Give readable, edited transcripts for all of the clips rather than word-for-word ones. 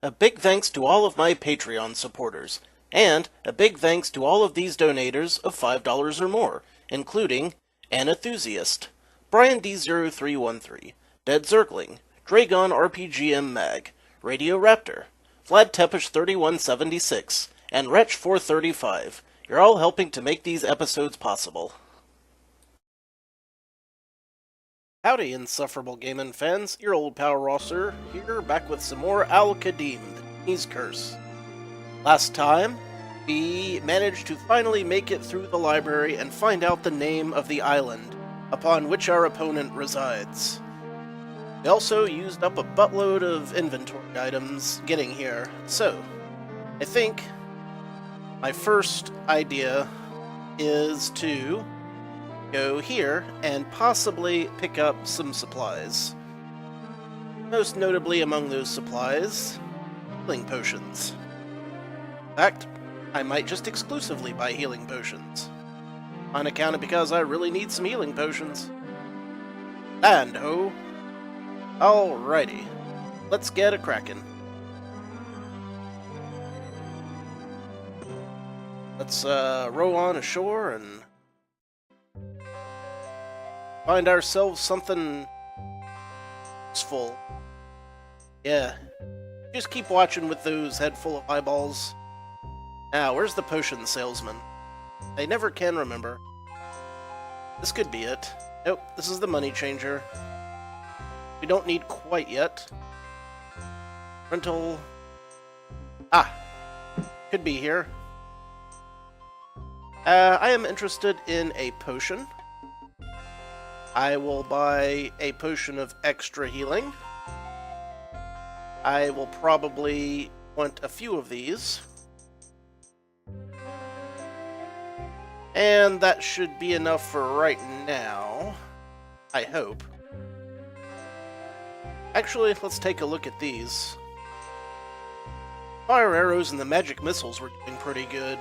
A big thanks to all of my Patreon supporters, and a big thanks to all of these donators of $5 or more, including An Enthusiast, Brian D0313, Dead Zergling, Dragon RPGM Mag, Radio Raptor, Vlad Tepish 3176, and Wretch 435. You're all helping to make these episodes possible. Howdy, Insufferable Gaming fans, your old pal Rosser here, back with some more Al-Qadim, the Chinese Curse. Last time, we managed to finally make it through the library and find out the name of the island upon which our opponent resides. We also used up a buttload of inventory items getting here, so I think my first idea is to go here and possibly pick up some supplies. Most notably among those supplies, healing potions. In fact, I might just exclusively buy healing potions. On account of because I really need some healing potions. And ho! Alrighty, let's get a crackin'. Let's row on ashore and find ourselves something useful. Yeah, just keep watching with those head full of eyeballs. Now, where's the potion salesman? I never can remember. This could be it. Nope, this is the money changer. We don't need quite yet. Rental. Ah, could be here. I am interested in a potion. I will buy a potion of extra healing. I will probably want a few of these. And that should be enough for right now. I hope. Actually, let's take a look at these. Fire arrows and the magic missiles were doing pretty good.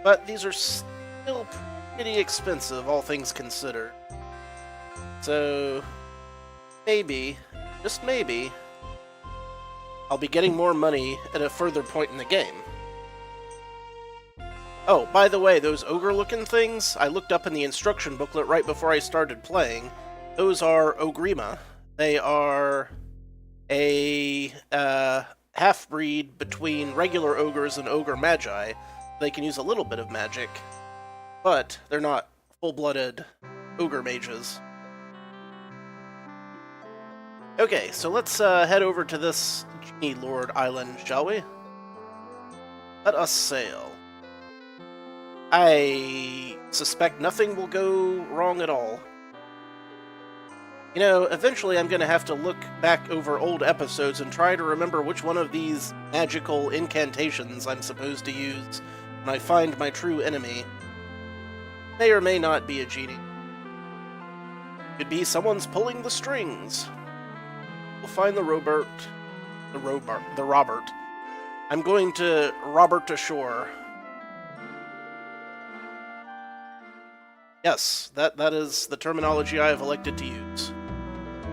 But these are still pretty expensive, all things considered. So, maybe, just maybe, I'll be getting more money at a further point in the game. Oh, by the way, those ogre-looking things, I looked up in the instruction booklet right before I started playing. Those are Ogrima. They are a half-breed between regular ogres and ogre magi. They can use a little bit of magic, but they're not full-blooded ogre mages. Okay, so let's head over to this Genie Lord Island, shall we? Let us sail. I suspect nothing will go wrong at all. You know, eventually I'm going to have to look back over old episodes and try to remember which one of these magical incantations I'm supposed to use when I find my true enemy. May or may not be a genie. Could be someone's pulling the strings. We'll find the Robert. I'm going to Robert ashore. Yes, that is the terminology I have elected to use.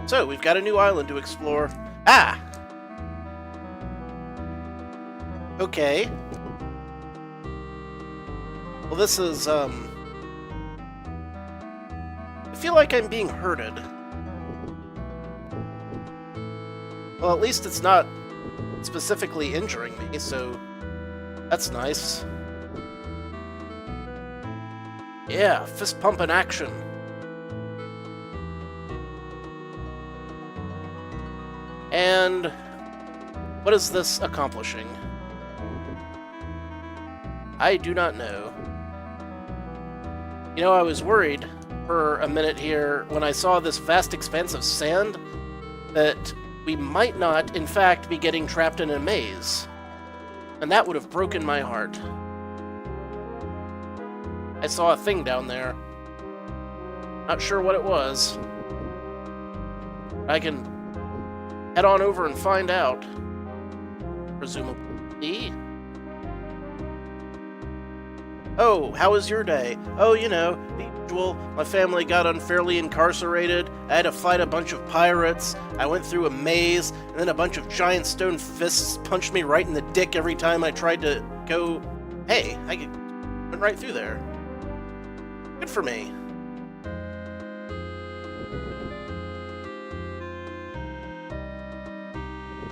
So, we've got a new island to explore. Ah! Okay. Well, this is, I feel like I'm being herded. Well, at least it's not specifically injuring me, so that's nice. Yeah, fist pump in action. And what is this accomplishing? I do not know. You know, I was worried for a minute here when I saw this vast expanse of sand that we might not, in fact, be getting trapped in a maze. And that would have broken my heart. I saw a thing down there. Not sure what it was. I can head on over and find out. Presumably. Oh, how was your day? Oh, you know, the usual. My family got unfairly incarcerated. I had to fight a bunch of pirates. I went through a maze, and then a bunch of giant stone fists punched me right in the dick every time I tried to go. Hey, I went right through there. Good for me.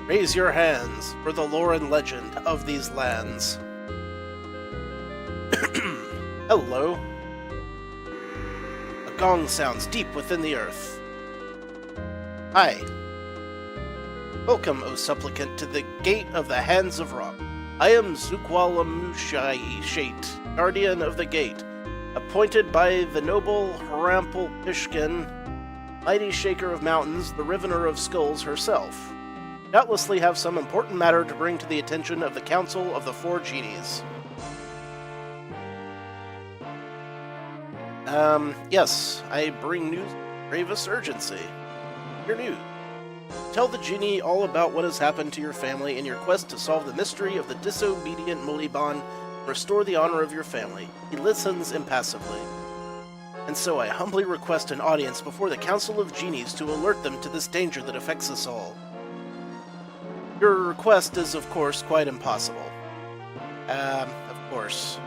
Raise your hands for the lore and legend of these lands. Hello. A gong sounds deep within the earth. Hi. Welcome, O supplicant, to the Gate of the Hands of Rock. I am Zukwalamushait, guardian of the gate, appointed by the noble Harampal Pishkin, mighty shaker of mountains, the rivener of skulls herself. Doubtlessly have some important matter to bring to the attention of the Council of the Four Genies. Yes, I bring news of gravest urgency. Your news. Tell the genie all about what has happened to your family in your quest to solve the mystery of the disobedient Muliban and restore the honor of your family. He listens impassively. And so I humbly request an audience before the Council of Genies to alert them to this danger that affects us all. Your request is, of course, quite impossible. Of course.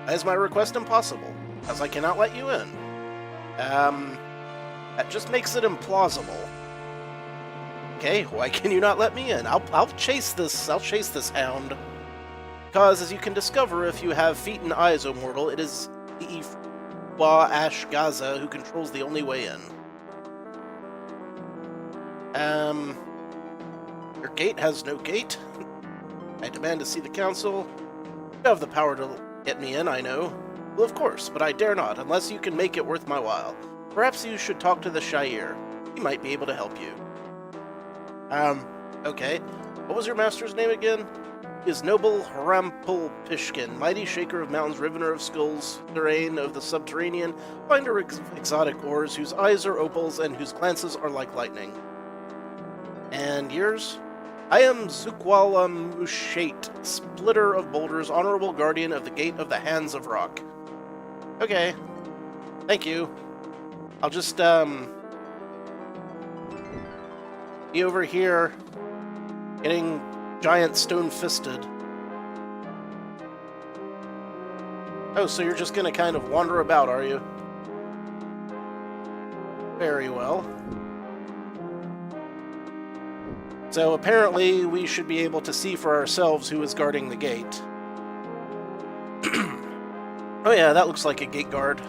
Why is my request impossible? Because I cannot let you in. That just makes it implausible. Okay, why can you not let me in? I'll chase this hound. Because, as you can discover if you have feet and eyes, O mortal, it is the Ifwa Ash Gaza who controls the only way in. Your gate has no gate? I demand to see the council. You have the power to get me in, I know. Well, of course, but I dare not, unless you can make it worth my while. Perhaps you should talk to the Shire. He might be able to help you. Okay. What was your master's name again? He is noble Harampal Pishkin, mighty shaker of mountains, rivener of skulls, terrain of the subterranean, finder of exotic ores, whose eyes are opals and whose glances are like lightning. And yours? I am Zukwalamushait, splitter of boulders, honorable guardian of the Gate of the Hands of Rock. Okay. Thank you. I'll just, be over here, getting giant stone-fisted. Oh, so you're just gonna kind of wander about, are you? Very well. So apparently we should be able to see for ourselves who is guarding the gate. Oh yeah, that looks like a gate guard.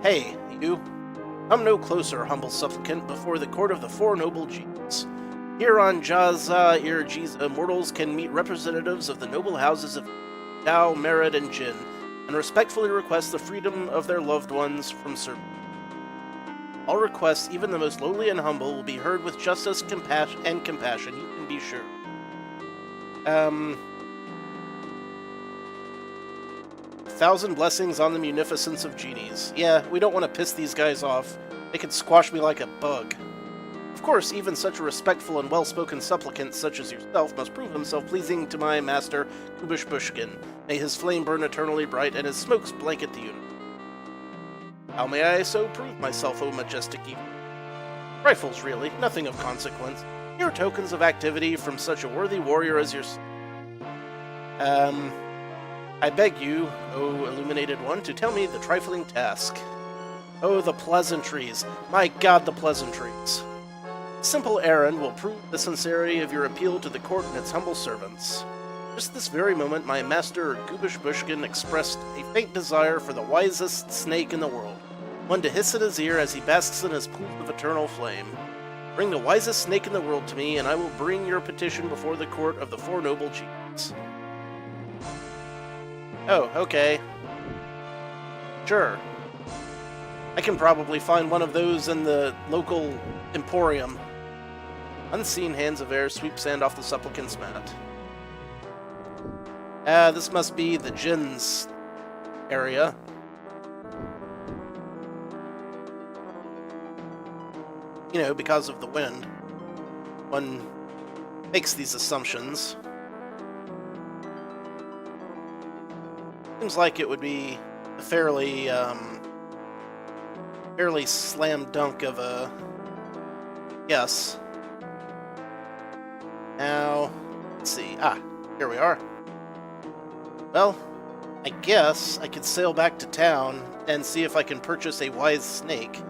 Hey, you. Come no closer, humble supplicant, before the court of the Four Noble Genies. Here on Jaza Irjiza, mortals can meet representatives of the noble houses of Dao, Merid, and Jin, and respectfully request the freedom of their loved ones from service. All requests, even the most lowly and humble, will be heard with justice and compassion, you can be sure. 1,000 blessings on the munificence of genies. Yeah, we don't want to piss these guys off. They could squash me like a bug. Of course, even such a respectful and well-spoken supplicant such as yourself must prove himself pleasing to my master, Kubish Bushkin. May his flame burn eternally bright, and his smokes blanket the universe. How may I so prove myself, O majestic evil? Trifles, really, nothing of consequence. Mere tokens of activity from such a worthy warrior as yourself. I beg you, O illuminated one, to tell me the trifling task. Oh, the pleasantries. My God, the pleasantries. Simple errand will prove the sincerity of your appeal to the court and its humble servants. Just this very moment, my master, Gubish Bushkin, expressed a faint desire for the wisest snake in the world, one to hiss in his ear as he basks in his pool of eternal flame. Bring the wisest snake in the world to me, and I will bring your petition before the court of the Four Noble Genies. Oh, okay. Sure. I can probably find one of those in the local emporium. Unseen hands of air sweep sand off the supplicant's mat. This must be the Jin's area. You know, because of the wind. One makes these assumptions. Seems like it would be a fairly slam dunk of a yes. Now, let's see. Here we are. Well, I guess I could sail back to town and see if I can purchase a wise snake.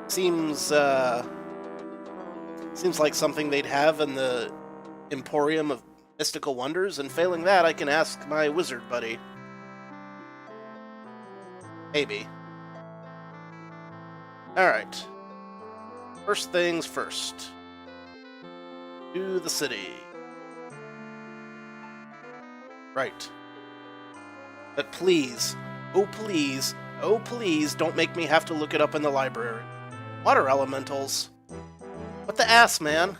Seems like something they'd have in the Emporium of Mystical Wonders, and failing that, I can ask my wizard buddy. Maybe. Alright. First things first. To the city. Right. But please, oh please, don't make me have to look it up in the library. Water elementals? What the ass, man?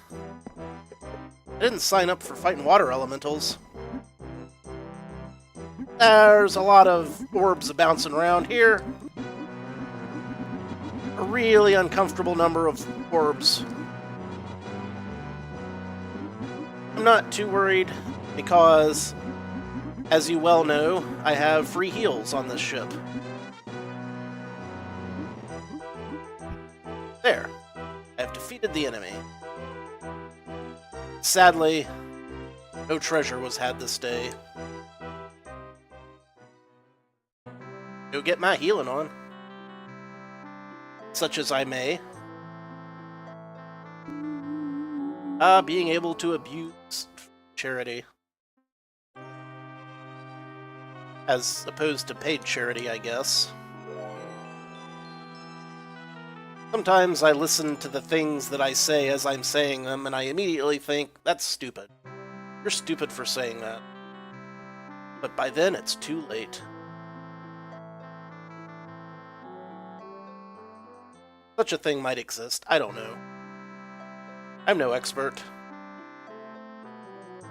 I didn't sign up for fighting water elementals. There's a lot of orbs bouncing around here. A really uncomfortable number of orbs. I'm not too worried because, as you well know, I have free heals on this ship. There. I have defeated the enemy. Sadly, no treasure was had this day. Go get my healing on. Such as I may. Being able to abuse charity. As opposed to paid charity, I guess. Sometimes I listen to the things that I say as I'm saying them, and I immediately think, that's stupid. You're stupid for saying that. But by then, it's too late. Such a thing might exist. I don't know. I'm no expert.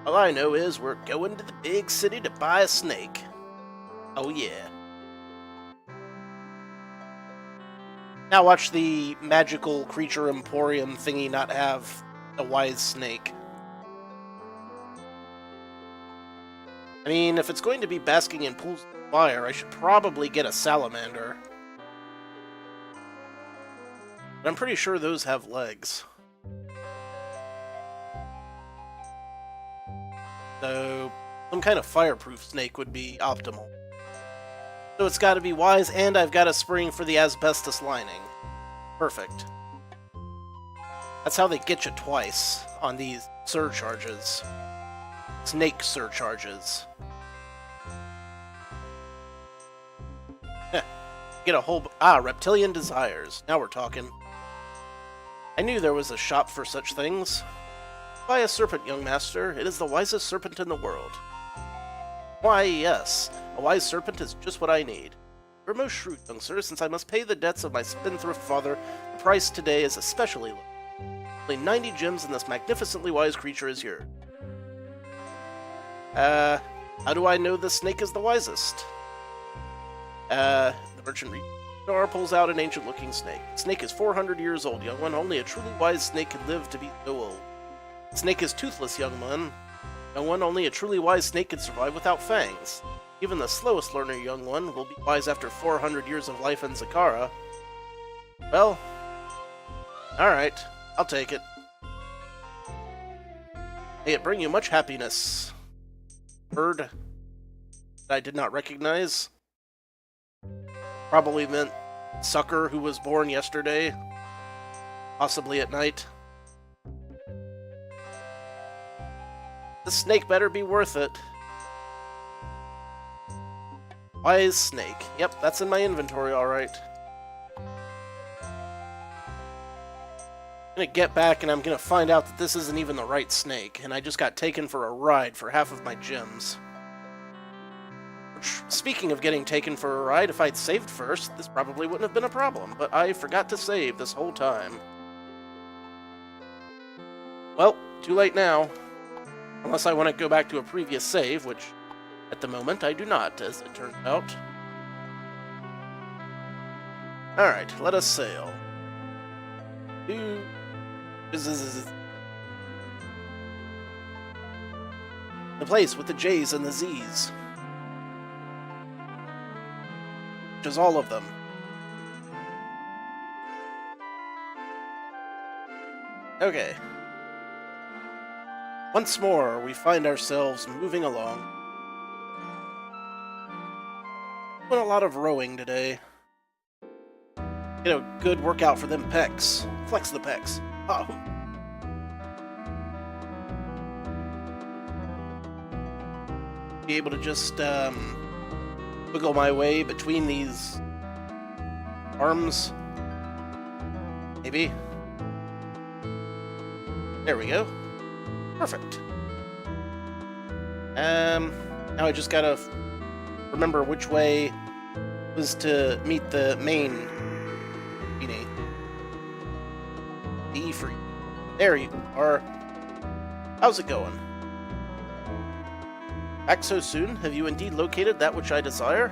All I know is we're going to the big city to buy a snake. Oh yeah. Now watch the magical creature emporium thingy not have a wise snake. I mean, if it's going to be basking in pools of fire, I should probably get a salamander. But I'm pretty sure those have legs. So, some kind of fireproof snake would be optimal. So it's got to be wise, and I've got a spring for the asbestos lining. Perfect. That's how they get you twice on these surcharges. Snake surcharges. Get a whole... reptilian desires. Now we're talking. I knew there was a shop for such things. Buy a serpent, young master. It is the wisest serpent in the world. Why, yes. A wise serpent is just what I need. You're most shrewd, young sir, since I must pay the debts of my spendthrift father. The price today is especially low. Only 90 gems, and this magnificently wise creature is yours. How do I know this snake is the wisest? The merchant pulls out an ancient-looking snake. The snake is 400 years old, young one. Only a truly wise snake can live to be so old. The snake is toothless, young one. Young one, only a truly wise snake can survive without fangs. Even the slowest learner, young one, will be wise after 400 years of life in Zakara. Well, alright, I'll take it. May it bring you much happiness. Bird that I did not recognize. Probably meant sucker who was born yesterday. Possibly at night. This snake better be worth it. Wise snake. Yep, that's in my inventory, alright. I'm gonna get back and I'm gonna find out that this isn't even the right snake, and I just got taken for a ride for half of my gems. Which, speaking of getting taken for a ride, if I'd saved first, this probably wouldn't have been a problem, but I forgot to save this whole time. Well, too late now. Unless I want to go back to a previous save, which, at the moment, I do not, as it turns out. Alright, let us sail. The place with the J's and the Z's. Which is all of them. Okay. Once more, we find ourselves moving along. Doing a lot of rowing today. Get a good workout for them pecs. Flex the pecs. Oh. Be able to just wiggle my way between these arms. Maybe. There we go. Perfect. Now I just gotta remember which way was to meet the main genie. The E-free. There you are. How's it going? Back so soon? Have you indeed located that which I desire?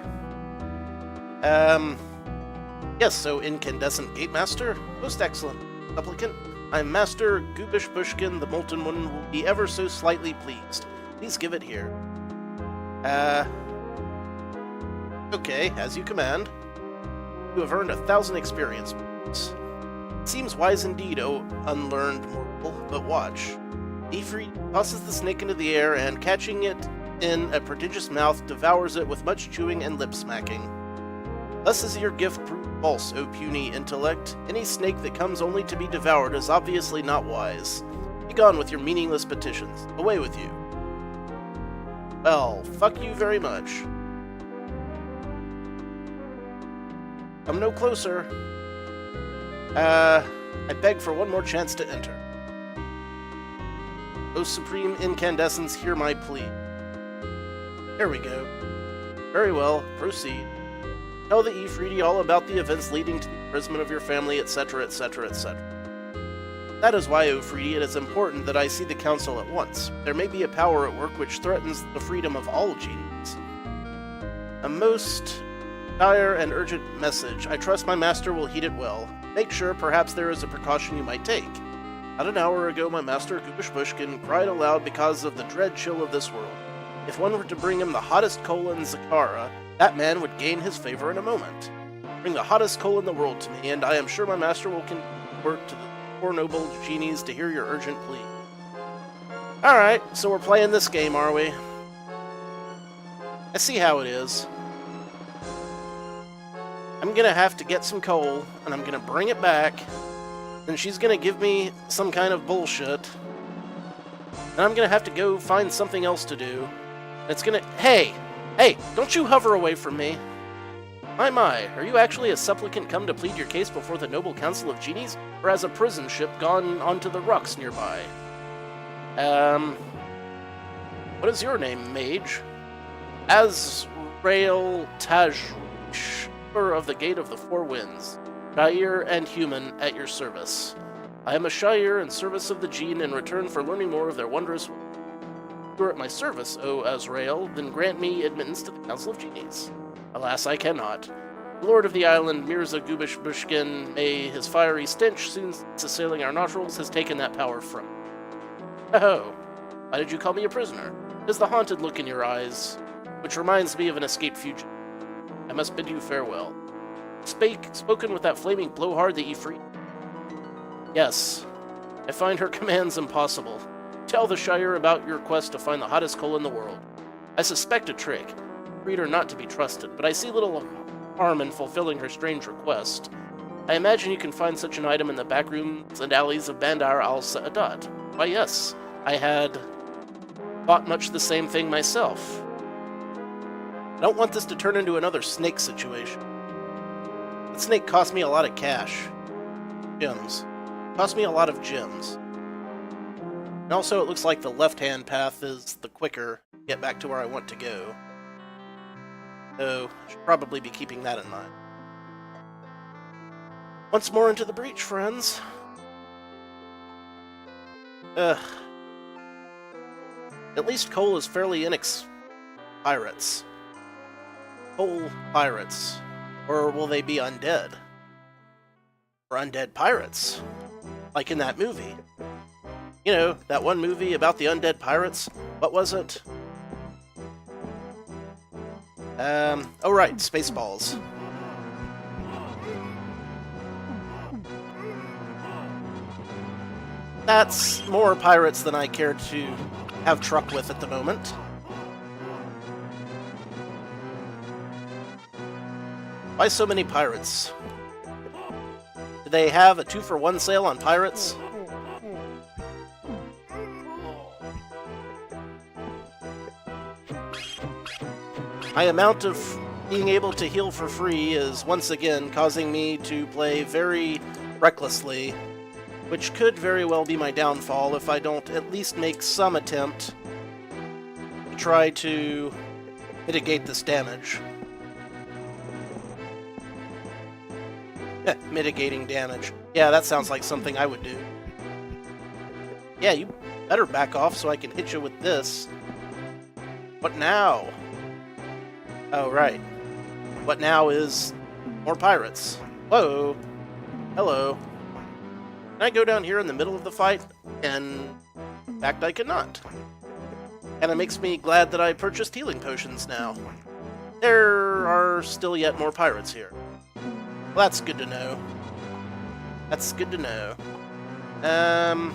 Yes, so incandescent gate master? Most excellent. Supplicant? I'm Master Goobish Bushkin, the Molten One will be ever so slightly pleased. Please give it here. Okay, as you command. You have earned 1,000 experience points. It seems wise indeed, O unlearned mortal, but watch. Ifrit tosses the snake into the air and, catching it in a prodigious mouth, devours it with much chewing and lip-smacking. Thus is your gift proved false, O puny intellect. Any snake that comes only to be devoured is obviously not wise. Begone with your meaningless petitions. Away with you. Well, fuck you very much. Come no closer. I beg for one more chance to enter. O supreme incandescence, hear my plea. There we go. Very well, proceed. Tell the Ifriti all about the events leading to the imprisonment of your family, etc., etc., etc. That is why, O Fridi, it is important that I see the Council at once. There may be a power at work which threatens the freedom of all genies. A most dire and urgent message. I trust my master will heed it well. Make sure perhaps there is a precaution you might take. About an hour ago, my master, Goobish Bushkin, cried aloud because of the dread chill of this world. If one were to bring him the hottest coal in Zakara, that man would gain his favor in a moment. Bring the hottest coal in the world to me, and I am sure my master will convert to the poor noble genies to hear your urgent plea. Alright, so we're playing this game, are we? I see how it is. I'm gonna have to get some coal, and I'm gonna bring it back, and she's gonna give me some kind of bullshit, and I'm gonna have to go find something else to do. It's gonna... Hey! Hey! Don't you hover away from me! My, are you actually a supplicant come to plead your case before the Noble Council of Genies, or as a prison ship gone onto the rocks nearby? What is your name, mage? Azrael Tajrish, of the Gate of the Four Winds, Shire and human at your service. I am a Shire in service of the Gene in return for learning more of their wondrous... If you are at my service, O Azrael, then grant me admittance to the Council of Genies. Alas, I cannot. The Lord of the Island, Mirza Goobish Bushkin, may his fiery stench soon assailing our nostrils, has taken that power from me. Oh, why did you call me a prisoner? It is the haunted look in your eyes, which reminds me of an escaped fugitive. I must bid you farewell. Spoken with that flaming blowhard the Ifrit? Yes, I find her commands impossible. Tell the Shire about your quest to find the hottest coal in the world. I suspect a trick. Read her not to be trusted, but I see little harm in fulfilling her strange request. I imagine you can find such an item in the back rooms and alleys of Bandar al-Sa'adat. Why yes, I had thought much the same thing myself. I don't want this to turn into another snake situation. The snake cost me a lot of cash. Gems. Cost me a lot of gems. And also it looks like the left-hand path is the quicker to get back to where I want to go. So, I should probably be keeping that in mind. Once more into the breach, friends. At least coal is fairly pirates. Coal pirates. Or will they be undead? Or undead pirates? Like in that movie. You know, that one movie about the undead pirates? What was it? Oh right, Spaceballs. That's more pirates than I care to have truck with at the moment. Why so many pirates? Do they have a 2-for-1 sale on pirates? My amount of being able to heal for free is once again causing me to play very recklessly, which could very well be my downfall if I don't at least make some attempt to try to mitigate this damage. Mitigating damage. Yeah, that sounds like something I would do. Yeah, you better back off so I can hit you with this. What now? Oh, right. What now is more pirates. Whoa. Hello. Can I go down here in the middle of the fight? And in fact, I cannot. And it makes me glad that I purchased healing potions now. There are still yet more pirates here. Well, that's good to know. That's good to know. Better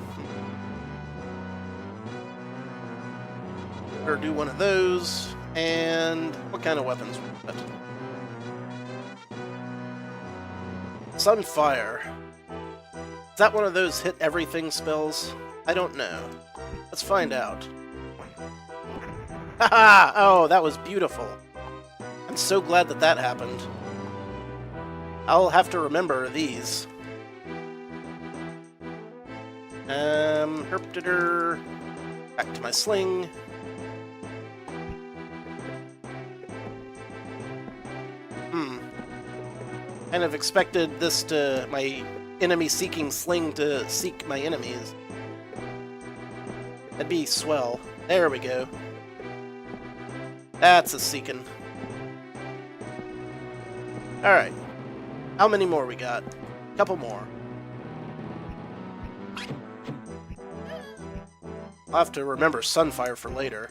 do one of those. And what kind of weapons we got? Sunfire. Is that one of those hit everything spells? I don't know. Let's find out. Haha! Oh, that was beautiful. I'm so glad that that happened. I'll have to remember these. Herptitor. Back to my sling. Kind of expected this to, my enemy-seeking sling to seek my enemies. That'd be swell. There we go. That's a seeking. Alright. How many more we got? A couple more. I'll have to remember Sunfire for later.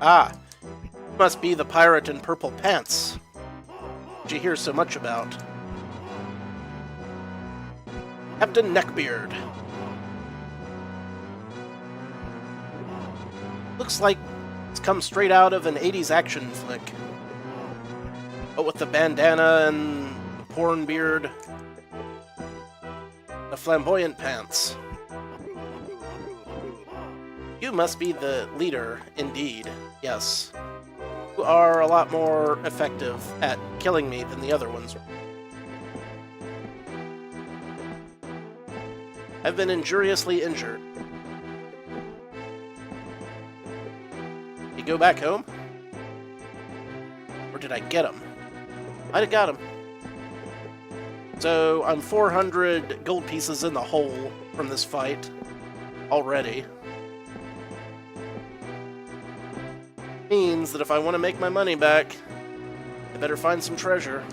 Ah! Must be the pirate in purple pants. You hear so much about. Captain Neckbeard. Looks like it's come straight out of an 80s action flick. But with the bandana and the porn beard, the flamboyant pants. You must be the leader, indeed. Yes. You are a lot more effective at killing me than the other ones. I've been injuriously injured. You go back home? Or did I get him? Might have got him. So I'm 400 gold pieces in the hole from this fight already. Means that if I want to make my money back, I better find some treasure.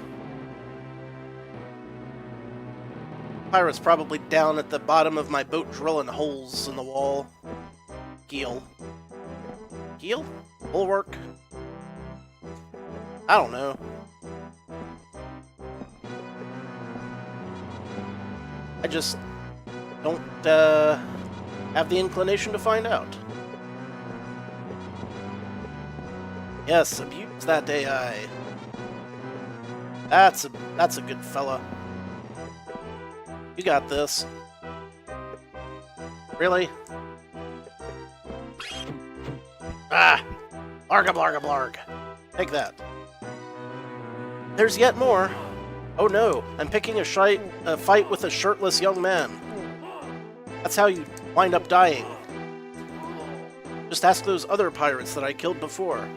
Pirate's probably down at the bottom of my boat drilling holes in the wall. Keel. Keel? Bulwark? I don't know. I just don't have the inclination to find out. Yes, abuse that AI. That's a good fella. You got this. Really? Ah! Blarga blarga blarg. Take that. There's yet more. Oh no, I'm picking a fight with a shirtless young man. That's how you wind up dying. Just ask those other pirates that I killed before.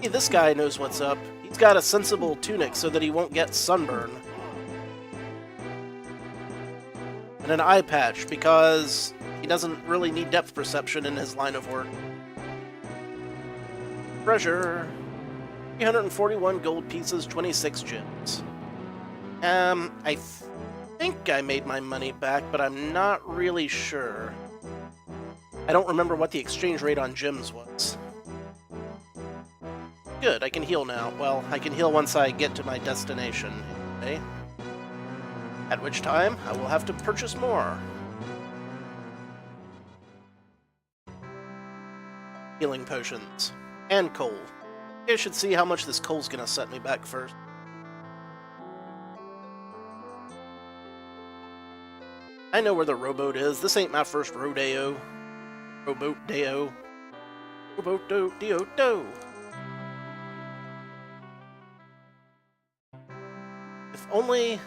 Hey, this guy knows what's up. He's got a sensible tunic so that he won't get sunburn. And an eye patch because he doesn't really need depth perception in his line of work. Treasure. 341 gold pieces, 26 gems. I think I made my money back, but I'm not really sure. I don't remember what the exchange rate on gems was. Good, I can heal now. Well, I can heal once I get to my destination, anyway. At which time, I will have to purchase more. Healing potions. And coal. I should see how much this coal's gonna set me back first. I know where the rowboat is. This ain't my first rodeo. Rowboat deo. Rowboat do dio do. If only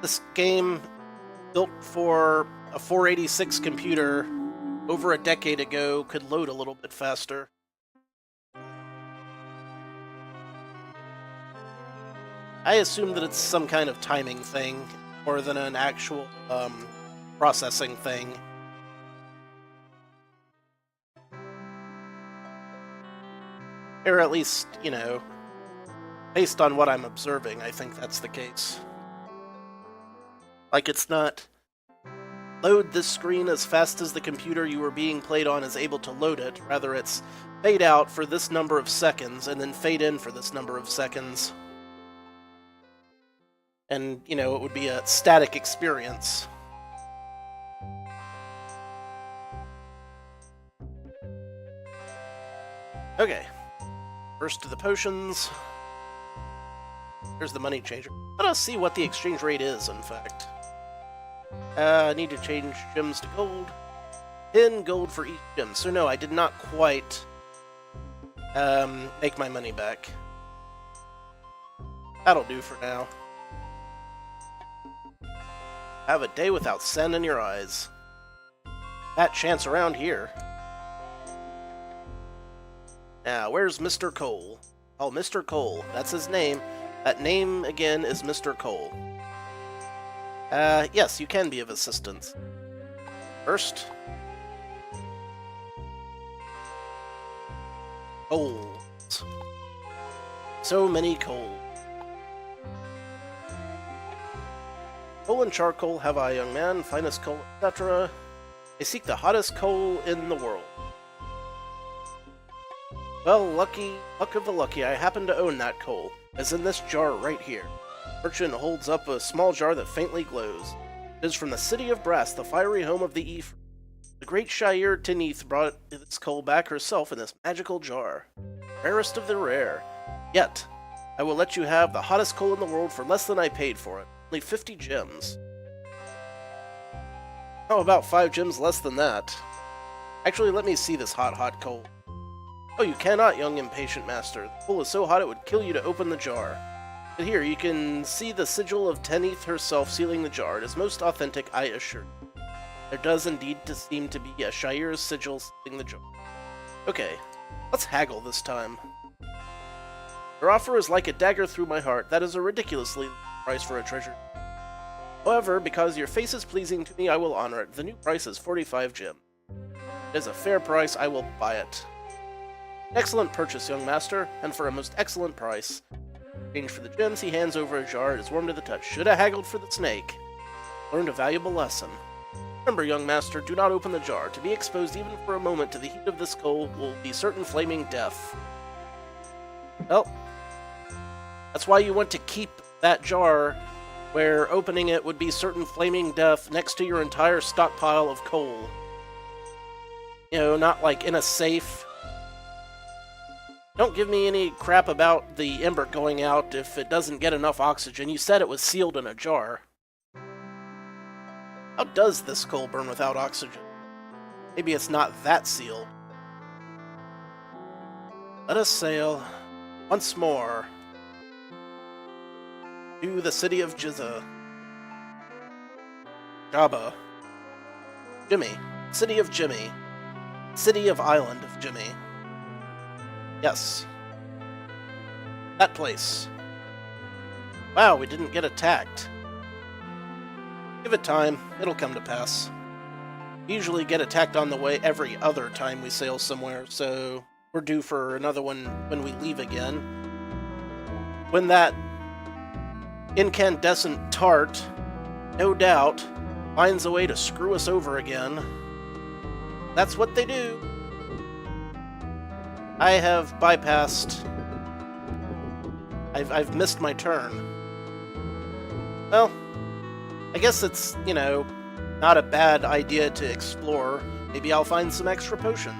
this game built for a 486 computer over a decade ago could load a little bit faster. I assume that it's some kind of timing thing more than an actual processing thing. Or at least, you know, based on what I'm observing, I think that's the case. Like, it's not load this screen as fast as the computer you were being played on is able to load it. Rather, it's fade out for this number of seconds, and then fade in for this number of seconds. And, you know, it would be a static experience. Okay. First to the potions. Here's the money changer. Let us see what the exchange rate is, in fact. I need to change gems to gold. 10 gold for each gem. So no, I did not quite make my money back. That'll do for now. Have a day without sand in your eyes. That chance around here. Now, where's Mr. Cole? Oh, Mr. Cole. That's his name. That name, again, is Mr. Cole. Yes, you can be of assistance. First, coals. So many coals. Coal and charcoal have I, young man, finest coal, etc. I seek the hottest coal in the world. Well, luck of the lucky, I happen to own that coal, as in this jar right here. Merchant holds up a small jar that faintly glows. It is from the city of Brass, the fiery home of the Ephraim. The great Shire Tenith brought this coal back herself in this magical jar. Rarest of the rare. Yet, I will let you have the hottest coal in the world for less than I paid for it. Only 50 gems. How about 5 gems less than that? Actually, let me see this hot coal. Oh, you cannot, young impatient master. The coal is so hot it would kill you to open the jar. But here, you can see the sigil of Tenith herself sealing the jar. It is most authentic, I assure you. There does indeed seem to be a Shire's sigil sealing the jar. Okay, let's haggle this time. Your offer is like a dagger through my heart. That is a ridiculously low price for a treasure. However, because your face is pleasing to me, I will honor it. The new price is 45 gems. It is a fair price, I will buy it. Excellent purchase, young master, and for a most excellent price. In exchange for the gems, he hands over a jar. It is warm to the touch. Should have haggled for the snake. Learned a valuable lesson. Remember, young master, do not open the jar. To be exposed even for a moment to the heat of this coal will be certain flaming death. Well, that's why you want to keep that jar where opening it would be certain flaming death next to your entire stockpile of coal. You know, not like in a safe. Don't give me any crap about the ember going out if it doesn't get enough oxygen. You said it was sealed in a jar. How does this coal burn without oxygen? Maybe it's not that sealed. Let us sail once more to the city of Jizza. Jabba. Jimmy. City of Jimmy. City of Island of Jimmy. Yes. That place. Wow, we didn't get attacked. Give it time, it'll come to pass. We usually get attacked on the way every other time we sail somewhere, so we're due for another one when we leave again. When that incandescent tart, no doubt, finds a way to screw us over again. That's what they do. I have bypassed... I've missed my turn. Well, I guess it's, you know, not a bad idea to explore. Maybe I'll find some extra potions.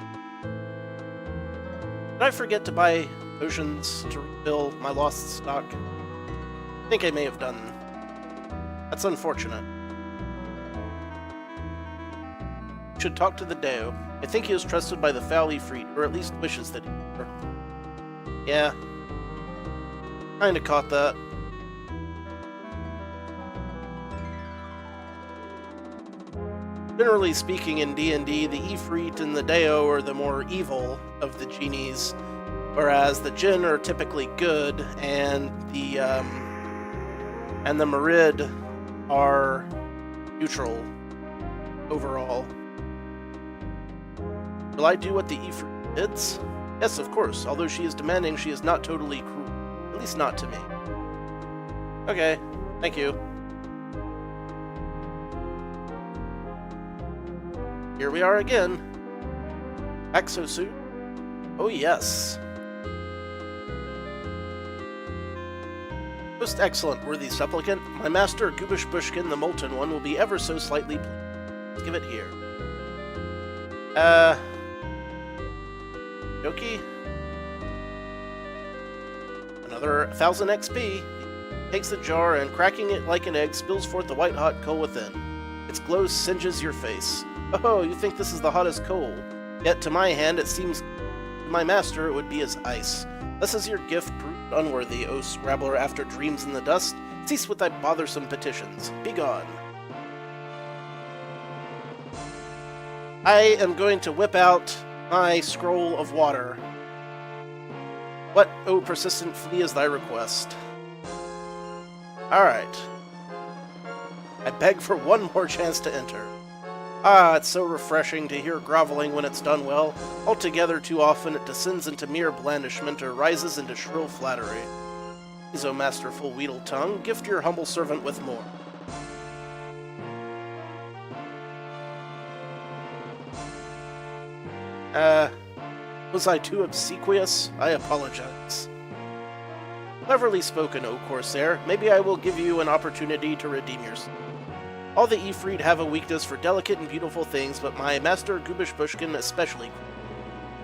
Did I forget to buy potions to refill my lost stock? I think I may have done. That's unfortunate. Should talk to the Deo. I think he is trusted by the Foul Ifrit, or at least wishes that he were. Yeah. Kinda caught that. Generally speaking, in D&D, the Ifrit and the Deo are the more evil of the genies, whereas the Jinn are typically good, and the Marid are neutral overall. Will I do what the Ifrit bids? Yes, of course. Although she is demanding, she is not totally cruel. At least not to me. Okay, thank you. Here we are again. Exosuit? Oh yes. Most excellent, worthy supplicant. My master, Goobish Bushkin, the Molten One, will be ever so slightly pleased. Let's give it here. Yoki? Another 1000 XP. Takes the jar and, cracking it like an egg, spills forth the white-hot coal within. Its glow singes your face. Oh, you think this is the hottest coal? Yet to my hand it seems... to my master it would be as ice. Thus is your gift proved unworthy, O scrabbler after dreams in the dust. Cease with thy bothersome petitions. Begone. I am going to whip out my scroll of water. What, O persistent flea, is thy request? Alright. I beg for one more chance to enter. Ah, it's so refreshing to hear groveling when it's done well. Altogether too often it descends into mere blandishment or rises into shrill flattery. Please, O masterful Wheedle Tongue, gift your humble servant with more. Was I too obsequious? I apologize. Cleverly spoken, O Corsair. Maybe I will give you an opportunity to redeem yourself. All the Ifrit have a weakness for delicate and beautiful things, but my master Goobish Bushkin especially.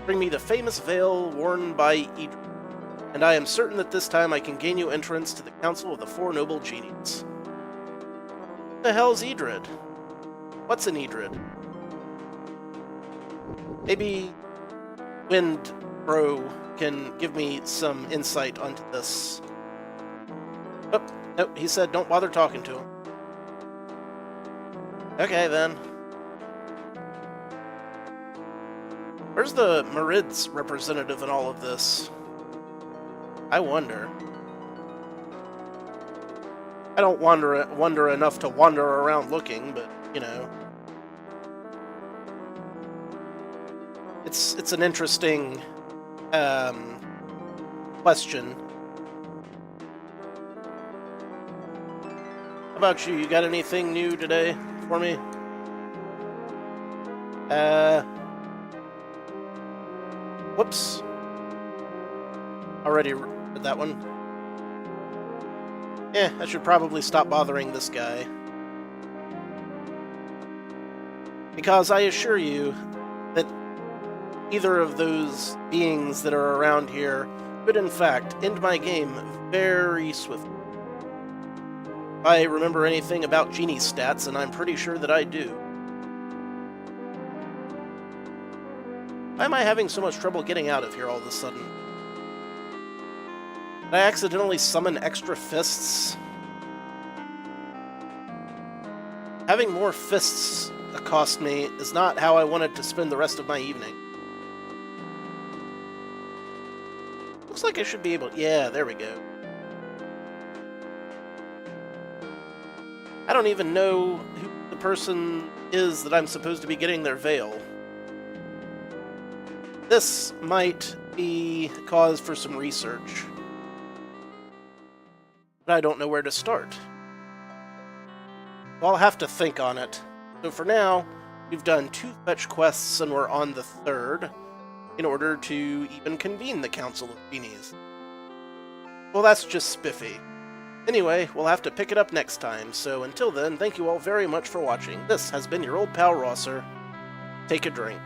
Bring me the famous veil worn by Idrid, and I am certain that this time I can gain you entrance to the Council of the Four Noble Genies. What the hell's Idrid? What's an Idrid? Maybe Wind Bro can give me some insight onto this. Oh, no, he said don't bother talking to him. Okay, then. Where's the Marid's representative in all of this? I wonder. I don't wonder enough to wander around looking, but, you know. It's an interesting question. How about you? You got anything new today for me? Whoops. Already read that one. Yeah, I should probably stop bothering this guy. Because I assure you that either of those beings that are around here could in fact end my game very swiftly. If I remember anything about Genie stats, and I'm pretty sure that I do. Why am I having so much trouble getting out of here all of a sudden? Did I accidentally summon extra fists? Having more fists accost me is not how I wanted to spend the rest of my evening. Looks like I should be able... Yeah, there we go. I don't even know who the person is that I'm supposed to be getting their veil. This might be cause for some research. but I don't know where to start. Well, I'll have to think on it. So for now, we've done 2 fetch quests and we're on the 3rd in order to even convene the Council of Genies. Well, that's just spiffy. Anyway, we'll have to pick it up next time, so until then, thank you all very much for watching. This has been your old pal Rosser. Take a drink.